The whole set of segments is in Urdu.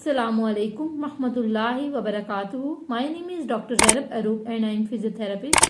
Assalamu alaikum rahmatullahi wa barakatuhu. My name is Dr. Zainab Arup and I am physiotherapist.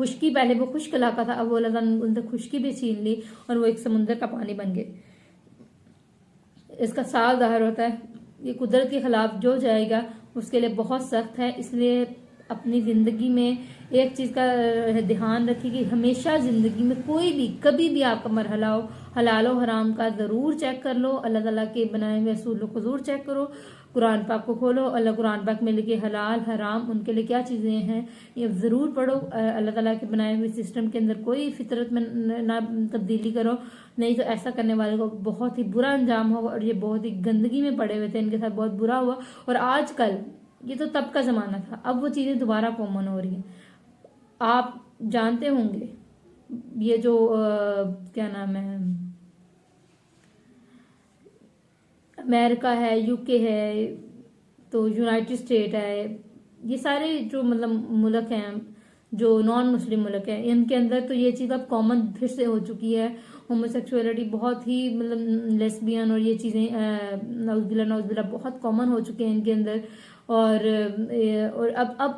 خشکی، پہلے وہ خشک علاقہ تھا، اب وہ اللہ تعالیٰ نے ان سے خشکی بھی چھین لی اور وہ ایک سمندر کا پانی بن گئے. اس کا صاف ظاہر ہوتا ہے یہ قدرت کے خلاف جو جائے گا اس کے لیے بہت سخت ہے. اس لیے اپنی زندگی میں ایک چیز کا دھیان رکھیے کہ ہمیشہ زندگی میں کوئی بھی کبھی بھی آپ کا مرحلہ ہو، حلال و حرام کا ضرور چیک کر لو، اللہ تعالیٰ کے بنائے ہوئے اصولوں کو ضرور چیک کرو، قرآن پاک کو کھولو، اللہ قرآن پاک میں لکھے حلال حرام ان کے لیے کیا چیزیں ہیں یہ ضرور پڑھو. اللہ تعالیٰ کے بنائے ہوئے سسٹم کے اندر کوئی فطرت میں نہ تبدیلی کرو، نہیں تو ایسا کرنے والے کو بہت ہی برا انجام ہوگا. اور یہ بہت ہی گندگی میں پڑے ہوئے تھے، ان کے ساتھ بہت برا ہوا. اور آج کل یہ تو تب کا زمانہ تھا، اب وہ چیزیں دوبارہ کامن ہو رہی ہیں. آپ جانتے ہوں گے یہ جو کیا نام ہے، امریکہ ہے، یو کے ہے، تو یونائٹڈ اسٹیٹ ہے، یہ سارے جو مطلب ملک ہیں جو نان مسلم ملک ہیں، ان کے اندر تو یہ چیز اب کامن پھر سے ہو چکی ہے. ہومو سیکسولیٹی بہت ہی مطلب لیسبین اور یہ چیزیں نعوذ باللہ بہت کامن ہو چکے ہیں ان کے اندر. اور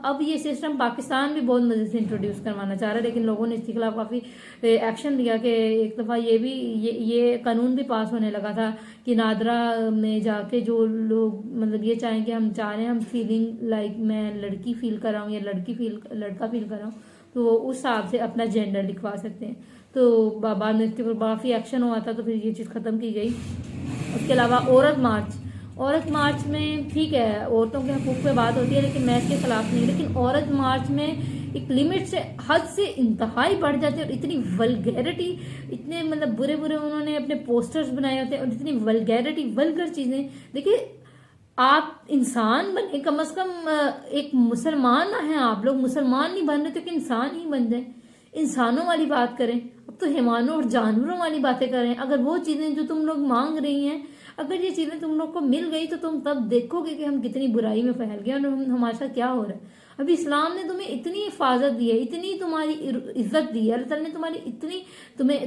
اب یہ سسٹم پاکستان بھی بہت مزے سے انٹروڈیوس کروانا چاہ رہا ہے، لیکن لوگوں نے اس کے خلاف کافی ایکشن لیا کہ ایک دفعہ یہ قانون بھی پاس ہونے لگا تھا کہ نادرا میں جا کے جو لوگ مطلب یہ چاہیں کہ ہم چاہ رہے ہیں ہم فیلنگ لائک میں لڑکی فیل کر رہا ہوں یا لڑکا فیل کر رہا ہوں تو وہ اس حساب سے اپنا جینڈر لکھوا سکتے ہیں. تو بعد میں اس کے اوپر کافی ایکشن ہوا تھا تو پھر یہ چیز ختم کی گئی. اس کے علاوہ عورت مارچ میں ٹھیک ہے عورتوں کے حقوق پہ بات ہوتی ہے لیکن میں اس کے خلاف نہیں، لیکن عورت مارچ میں ایک لمٹ سے حد سے انتہائی بڑھ جاتے ہیں اور اتنی ولگیرٹی، اتنے مطلب برے انہوں نے اپنے پوسٹرز بنائے ہوتے ہیں اور اتنی ولگر چیزیں. دیکھیے آپ انسان بنے، کم از کم ایک مسلمان نہ ہیں، آپ لوگ مسلمان نہیں بن رہے تو کہ انسان ہی بن جائیں، انسانوں والی بات کریں. اب تو حیوانوں اور جانوروں والی باتیں کریں. اگر وہ چیزیں جو تم لوگ مانگ رہی ہیں اگر یہ چیزیں تم لوگ کو مل گئی تو تم تب دیکھو گے کہ ہم کتنی برائی میں پھیل گئے اور ہمارے ساتھ کیا ہو رہا ہے. ابھی اسلام نے تمہیں اتنی حفاظت دی ہے، اتنی تمہاری عزت دی ہے، اللہ تعالیٰ نے تمہاری اتنی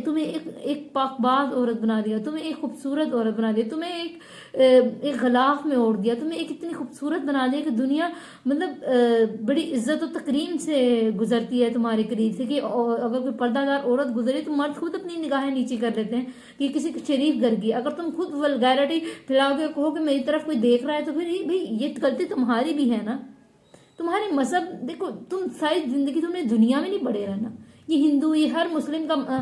تمہیں ایک پاک باز عورت بنا دیا، تمہیں ایک خوبصورت عورت بنا دیا، تمہیں ایک غلاف میں اوڑھ دیا، تمہیں ایک اتنی خوبصورت بنا دیا کہ دنیا مطلب بڑی عزت و تکریم سے گزرتی ہے تمہارے قریب سے. کہ اگر کوئی پردہ دار عورت گزرے تو مرد خود اپنی نگاہیں نیچی کر لیتے ہیں کہ کسی شریف گھر کی. اگر تم خود ولگیرٹی پھیلاؤ گے کہو کہ میری طرف کوئی دیکھ رہا ہے تو پھر بھائی یہ غلطی تمہاری بھی ہے نا. تمہارے مذہب دیکھو، تم ساری زندگی تم نے دنیا میں نہیں پڑے رہنا. یہ ہندو، یہ ہر مسلم کا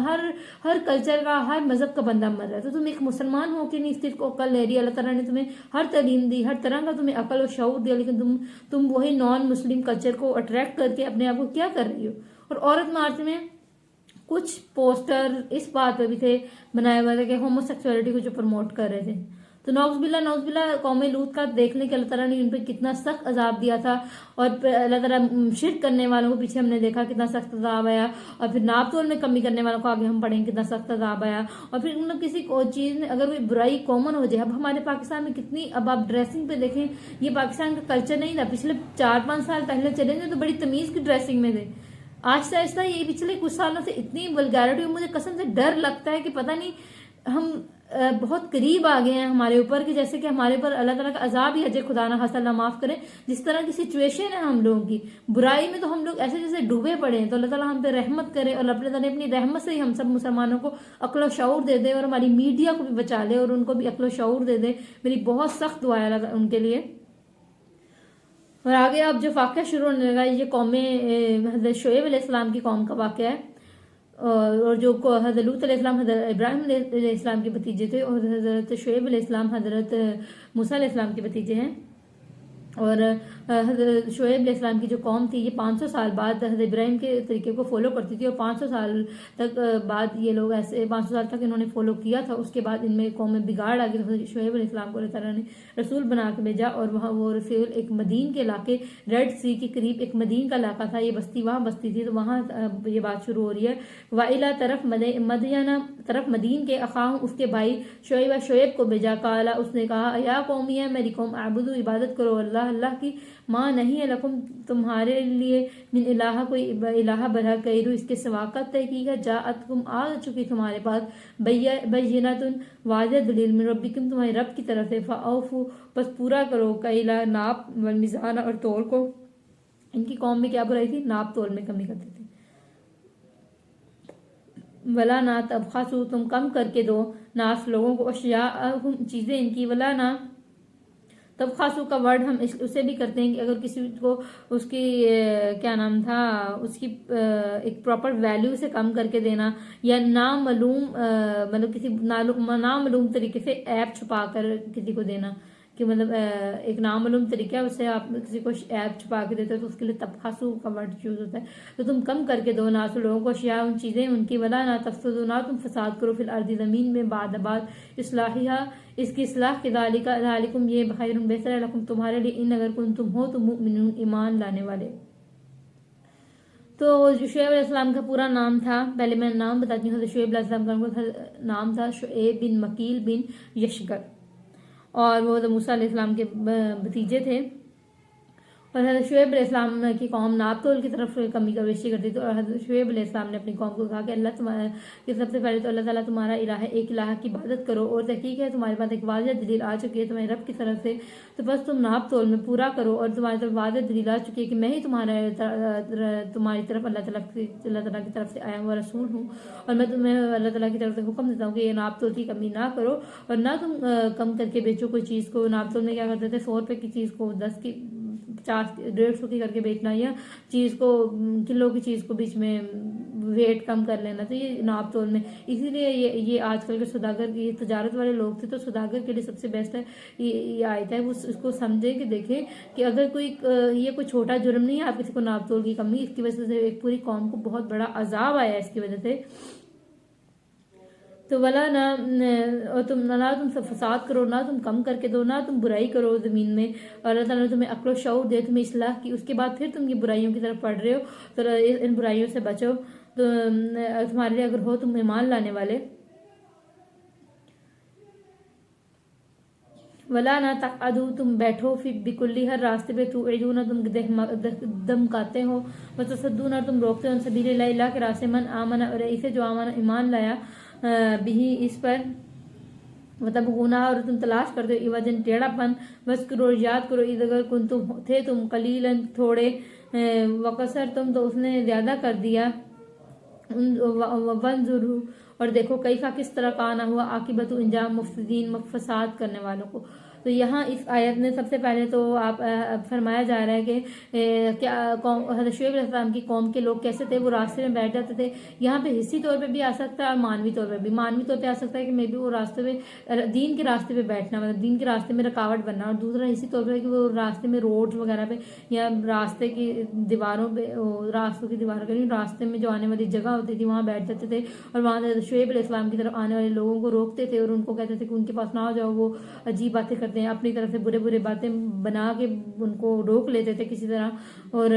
ہر کلچر کا ہر مذہب کا بندہ مر رہا ہے. تو تم ایک مسلمان ہو کے نہیں اس چیز کو عقل لے رہی. اللہ تعالیٰ نے تمہیں ہر تعلیم دی، ہر طرح کا تمہیں عقل و شعور دیا، لیکن تم وہی نان مسلم کلچر کو اٹریکٹ کر کے اپنے آپ کو کیا کر رہی ہو. اور عورت مارچ میں کچھ پوسٹر اس بات پہ بھی تھے بنائے ہوئے تھے کہ ہومو سیکسولیٹی کو جو پروموٹ کر رہے تھے. تو نعوذ باللہ قوم لوط کا دیکھ لیں کہ اللہ تعالیٰ نے ان پہ کتنا سخت عذاب دیا تھا. اور اللہ تعالیٰ شرک کرنے والوں کو پیچھے ہم نے دیکھا کتنا سخت عذاب آیا، اور پھر ناپ تول میں کمی کرنے والوں کو آگے ہم پڑھیں کتنا سخت عذاب آیا. اور پھر ان کسی چیز میں اگر کوئی برائی کامن ہو جائے، اب ہمارے پاکستان میں کتنی، اب آپ ڈریسنگ پہ دیکھیں، یہ پاکستان کا کلچر نہیں تھا. پچھلے 4-5 سال پہلے چلے گئے تو بڑی تمیز کی ڈریسنگ میں تھے. آہستہ آہستہ یہ پچھلے کچھ سالوں سے اتنی ولگیرٹی، مجھے قسم سے ڈر لگتا ہے کہ پتہ نہیں ہم بہت قریب آ گئے ہیں ہمارے اوپر کہ جیسے کہ ہمارے اوپر اللہ تعالیٰ کا عذاب ہی ہے خدا نہ خاصہ اللہ معاف کرے. جس طرح کی سچویشن ہے ہم لوگوں کی برائی میں، تو ہم لوگ ایسے جیسے ڈوبے پڑے ہیں. تو اللہ تعالیٰ ہم پہ رحمت کرے اور اللہ تعالیٰ اپنی رحمت سے ہی ہم سب مسلمانوں کو عقل و شعور دے دے اور ہماری میڈیا کو بھی بچا لے اور ان کو بھی عقل و شعور دے دے. میری بہت سخت دعا ہے اللہ ان کے لیے. اور آگے اب جو واقعہ شروع ہونے لگا یہ قوم حضرت شعیب علیہ السلام کی قوم کا واقعہ ہے. اور جو حضرت لوط علیہ السلام حضرت ابراہیم علیہ السلام کے بھتیجے تھے اور حضرت شعیب علیہ السلام حضرت موسیٰ علیہ السلام کے بھتیجے ہیں. اور حضرت شعیب علیہ السلام کی جو قوم تھی یہ 500 سال بعد حضرت ابراہیم کے طریقے کو فالو کرتی تھی. اور 500 سال تک بعد یہ لوگ ایسے 500 سال تک انہوں نے فالو کیا تھا. اس کے بعد ان میں قوم میں بگاڑ آ گئی. تو حضرت شعیب علیہ السلام کو اللہ تعالیٰ نے رسول بنا کے بھیجا اور وہاں وہ رسول ایک مدین کے علاقے، ریڈ سی کے قریب ایک مدین کا علاقہ تھا، یہ بستی وہاں بستی تھی. تو وہاں یہ بات شروع ہو رہی ہے وَإِلَى طرف مدین کے اخاہم اس کے بھائی شعیب کو بھیجا. قالا اس نے کہا یا قومی ہے میری قوم اعبدو عبادت کرو اللہ کی، ماں نہیں ہے لکم تمہارے لیے من الہ کوئی الہ برحق غیرہ اس کے سوا. قد تحقیق ہے جاءتکم آ چکی تمہارے پاس بینۃ واضح دلیل من ربکم تمہارے رب کی طرف سے. فاوفوا بس پورا کرو کیلا ناپ والمیزان اور تول کو. ان کی قوم میں کیا برائی تھی؟ ناپ تول میں کمی کرتے تھے. ولا نہ تبخسوا تم کم کر کے دو ناس لوگوں کو اشیاءہم چیزیں ان کی، ولا نہ تبخسوا کا ورڈ ہم اسے بھی کرتے ہیں کہ اگر کسی کو اس کی کیا نام تھا اس کی ایک پراپر ویلیو سے کم کر کے دینا، یا نامعلوم مطلب کسی نامعلوم طریقے سے ایپ چھپا کر کسی کو دینا، کہ مطلب ایک نامعلوم طریقہ ہے اس سے آپ کسی کو ایپ چھپا کے دیتے ہو تو اس کے لیے تبخسوا کا ورڈ یوز ہوتا ہے. تو تم کم کر کے دو ناس لوگوں کو اشیاء ان چیزیں ان کی، ولا نہ تفسدوا نہ تم فساد کرو فی الارض زمین میں بعد اصلاحہ اس کی اصلاح کے، ذالکم یہ خیر بہتر ہے لکم تمہارے لیے، ان اگر کنتم ہو تو مؤمنون ایمان لانے والے. تو شعیب علیہ السلام کا پورا نام تھا، پہلے میں نام بتاتی ہوں. شعیب علیہ السلام کا نام تھا شعیب بن مکیل بن یشگر، اور وہ موسیٰ علیہ السلام کے بھتیجے تھے. اور حضرت شعیب علیہ السلام کی قوم ناپ تول کی طرف کمی کا بیشی کرتی تھی، اور حضرت شعیب علیہ السلام نے اپنی قوم کو کہا کہ اللہ تمہارا کہ سب سے پہلے تو اللہ تعالیٰ تمہارا الہ ہے، ایک الہ کی عبادت کرو، اور تحقیق ہے تمہارے پاس ایک واضح دلیل آ چکی ہے تمہارے رب کی طرف سے، تو بس تم ناپ تول میں پورا کرو، اور تمہاری طرف واضح دلیل آ چکی ہے کہ میں ہی تمہاری طرف اللہ تعالیٰ کی طرف سے آیا ہوا رسول ہوں، اور میں تمہیں اللہ تعالیٰ کی طرف سے حکم دیتا ہوں کہ یہ ناپ تول کی کمی نہ کرو، اور نہ تم کم کر کے بیچو کوئی چیز کو. ناپ تول میں کیا کرتے تھے 100 روپے کی چیز کو 10 کی 50 150 کی کر کے بیچنا، یا چیز کو کلو کی چیز کو بیچ میں ویٹ کم کر لینا. تو یہ ناپ تول میں اسی لیے یہ آج کل کے سوداگر یہ تجارت والے لوگ تھے، تو سوداگر کے لیے سب سے بیسٹ ہے یہ آیت ہے، وہ اس کو سمجھے کہ دیکھیں کہ اگر یہ کوئی چھوٹا جرم نہیں ہے آپ کسی کو ناپ تول کی کمی، اس کی وجہ سے ایک پوری قوم کو بہت بڑا عذاب آیا اس کی وجہ سے. تو ولا نہ تم فساد کرو، نہ تم کم کر کے دو، نہ تم برائی کرو زمین میں، اور اللہ تعالیٰ نے تمہیں عقل و شعور دے تمہیں اصلاح کی، اس کے بعد پھر تم یہ برائیوں کی طرف پڑھ رہے ہو، تو ان برائیوں سے بچو. تو تمہارے لیے اگر ہو تم ایمان لانے والے. ولا نہ تقعدوا تم بیٹھو بکلی ہر راستے پہ، توعدون تم دمکاتے ہو، وتصدون تم روکتے ہو، سبیل اللہ اللہ کے راستے، من آمن اور اسے جو ایمان لایا بھی اس پر، وتبغونہ اور تم تلاش کرتے ہو عوجا ٹیڑھا پن، وذکروا یاد کرو اذ اگر کنتم تھے تم قلیلا تھوڑے، وکثرتم تو اس نے زیادہ کر دیا، وانظروا اور دیکھو کیفا کس طرح کانا ہوا عاقبت انجام مفسدین فساد کرنے والوں کو. تو یہاں اس آیت میں سب سے پہلے تو آپ فرمایا جا رہا ہے کہ کیا حضرت شعیب علیہ السلام کی قوم کے لوگ کیسے تھے، وہ راستے میں بیٹھ جاتے تھے. یہاں پہ حصی طور پہ بھی آ سکتا ہے اور مانوی طور پہ بھی. مانوی طور پہ آ سکتا ہے کہ میں بھی وہ راستے میں دین کے راستے پہ بیٹھنا، مطلب دین کے راستے میں رکاوٹ بننا، اور دوسرا حصی طور پہ کہ وہ راستے میں روڈ وغیرہ پہ یا راستے کی دیواروں پہ، راستوں کی دیواروں پہ، راستے میں جو آنے والی جگہ ہوتی تھی وہاں بیٹھ جاتے تھے، اور وہاں شعیب علیہ السلام کی طرف آنے والے لوگوں کو روکتے تھے، اور ان کو کہتے تھے کہ ان کے پاس نہ جاؤ، وہ عجیب باتیں کرتے ہیں، اپنی طرف سے برے باتیں بنا کے ان کو روک لیتے تھے کسی طرح، اور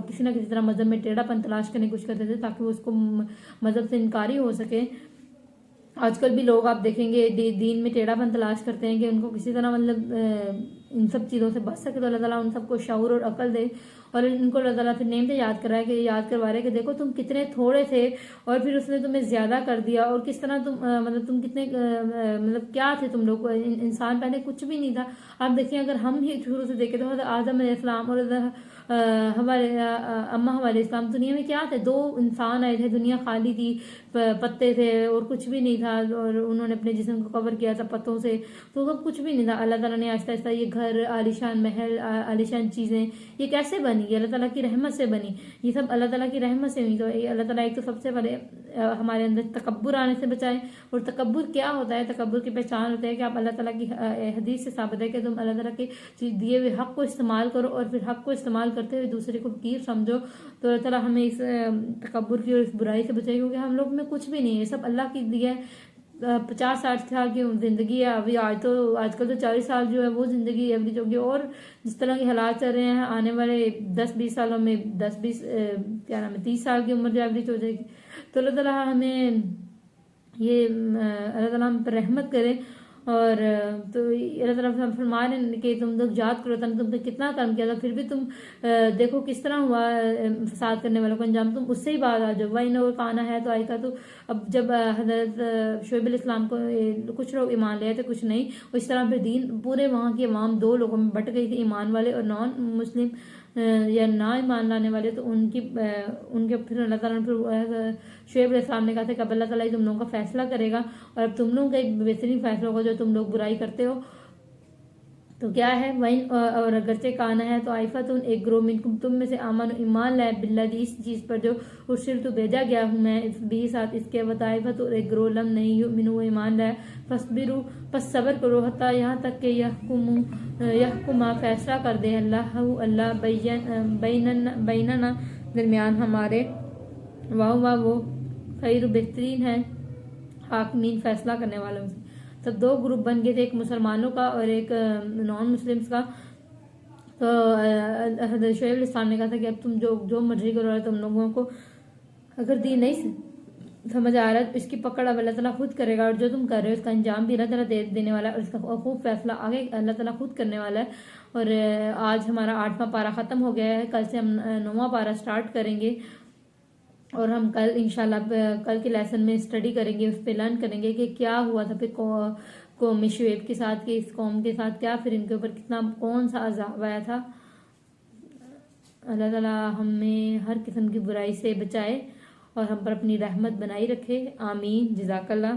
کسی نہ کسی طرح مذہب میں ٹیڑھا پن تلاش کرنے کی کوشش کرتے تھے تاکہ وہ اس کو مذہب سے انکاری ہو سکے. آج کل بھی لوگ آپ دیکھیں گے دین میں ٹیڑھا پن تلاش کرتے ہیں کہ ان کو کسی طرح مطلب ان سب چیزوں سے بچ سکے، تو اللہ تعالیٰ ان سب کو شعور اور عقل دے، اور ان کو اللہ تعالیٰ پھر نعمتیں یاد کروا رہے کہ دیکھو تم کتنے تھوڑے تھے اور پھر اس نے تمہیں زیادہ کر دیا، اور کس طرح تم کتنے مطلب کیا تھے تم لوگ، انسان پہلے کچھ بھی نہیں تھا. آپ دیکھیں اگر ہم ہی شروع سے دیکھیں تو حضرت آدم علیہ السلام اور ہمارے اماں علیہ السلام دنیا میں کیا تھے، 2 انسان آئے تھے، دنیا خالی تھی، پتے تھے اور کچھ بھی نہیں تھا، اور انہوں نے اپنے جسم کو کور کیا تھا پتوں سے، تو سب کچھ بھی نہیں تھا. اللہ تعالیٰ نے آہستہ آہستہ یہ گھر، عالیشان محل، عالیشان چیزیں یہ کیسے بنی؟ یہ اللہ تعالیٰ کی رحمت سے بنی، یہ سب اللہ تعالیٰ کی رحمت سے ہوئی. تو اللہ تعالیٰ ایک تو سب سے پہلے ہمارے اندر تکبر آنے سے بچائے. اور تکبر کیا ہوتا ہے؟ تکبر کی پہچان ہوتا ہے کہ آپ اللہ تعالیٰ کی حدیث سے ثابت ہے کہ تم اللہ تعالیٰ کے دیے ہوئے حق کو استعمال کرو، اور پھر حق کو استعمال کرتے ہوئے دوسرے کو حقیر سمجھو. تو اللہ تعالیٰ ہمیں اس تکبر کی اور اس برائی سے بچائے، کیونکہ ہم لوگ میں کچھ بھی نہیں ہے، سب اللہ کی دی ہے. 50-60 سال کی زندگی ہے ابھی، آج کل تو 40 سال جو ہے وہ زندگی ایوریج ہوگی، اور جس طرح کے حالات چل رہے ہیں آنے والے 10-20 سالوں میں 30 سال کی عمر جو ایوریج ہو جائے گی. تو اللہ تعالیٰ ہمیں اللہ تعالیٰ ہم پر رحمت کرے. اور تو اللہ تعالیٰ فرما رہے ہیں کہ تم لوگ یاد کرو تم نے کتنا کام کیا تھا، پھر بھی تم دیکھو کس طرح ہوا فساد کرنے والوں کو انجام. تم اس سے ہی بات آ جاؤ، وہی نہ کہنا ہے تو آئے کا. تو اب جب حضرت شعیب علیہ السلام کو کچھ لوگ ایمان لے تھے کچھ نہیں، اس طرح پھر دین پورے وہاں کی عوام 2 لوگوں میں بٹ گئی تھی، ایمان والے اور نان مسلم. یا نہ ایمان لانے والے تو ان کے پھر اللہ تعالیٰ نے پھر شعیب علیہ السلام نے کہا تھا کہ اب اللہ تعالیٰ تم لوگوں کا فیصلہ کرے گا اور اب تم لوگوں کا ایک بہترین فیصلہ ہوگا جو تم لوگ برائی کرتے ہو تو کیا ہے وَإِنْ اور اگرچہ کانا ہے تو عائفتن ایک گروہ منکم تم میں سے آمن ایمان لائے باللہ اس چیز پر جو ارسلت بھیجا گیا ہوں میں بھی ساتھ اس کے وطائفت اور ایک گروہ لم نہیں یؤمنوا ایمان لائے فاصبروا پس صبر کرو حتیٰ یہاں تک کہ یحکما فیصلہ کر دے اللہ بیننا درمیان ہمارے وہ خیر بہترین ہے حاکمین فیصلہ کرنے والوں سے۔ تب دو گروپ بن گئے تھے، ایک مسلمانوں کا اور ایک نان مسلمس کا۔ تو حضرت شعیب علیہ السلام نے کہا تھا کہ اب تم جو مرضی کرو رہا تم لوگوں کو اگر دین نہیں سمجھ آ رہا ہے اس کی پکڑ اب اللہ تعالیٰ خود کرے گا، اور جو تم کر رہے ہو اس کا انجام بھی اللہ تعالیٰ دینے والا ہے، اور اس کا خوب فیصلہ آگے اللہ تعالیٰ خود کرنے والا ہے۔ اور آج ہمارا 8واں پارہ ختم ہو گیا ہے، کل سے ہم 9واں پارہ سٹارٹ کریں گے، اور ہم کل انشاءاللہ کل کے لیسن میں اسٹڈی کریں گے، اس پہ لرن کریں گے کہ کیا ہوا تھا پھر قوم شعیب کے ساتھ، کہ اس قوم کے ساتھ کیا پھر ان کے اوپر کتنا کون سا عذاب آیا تھا۔ اللہ تعالیٰ ہمیں ہر قسم کی برائی سے بچائے اور ہم پر اپنی رحمت بنائی رکھے، آمین۔ جزاک اللہ۔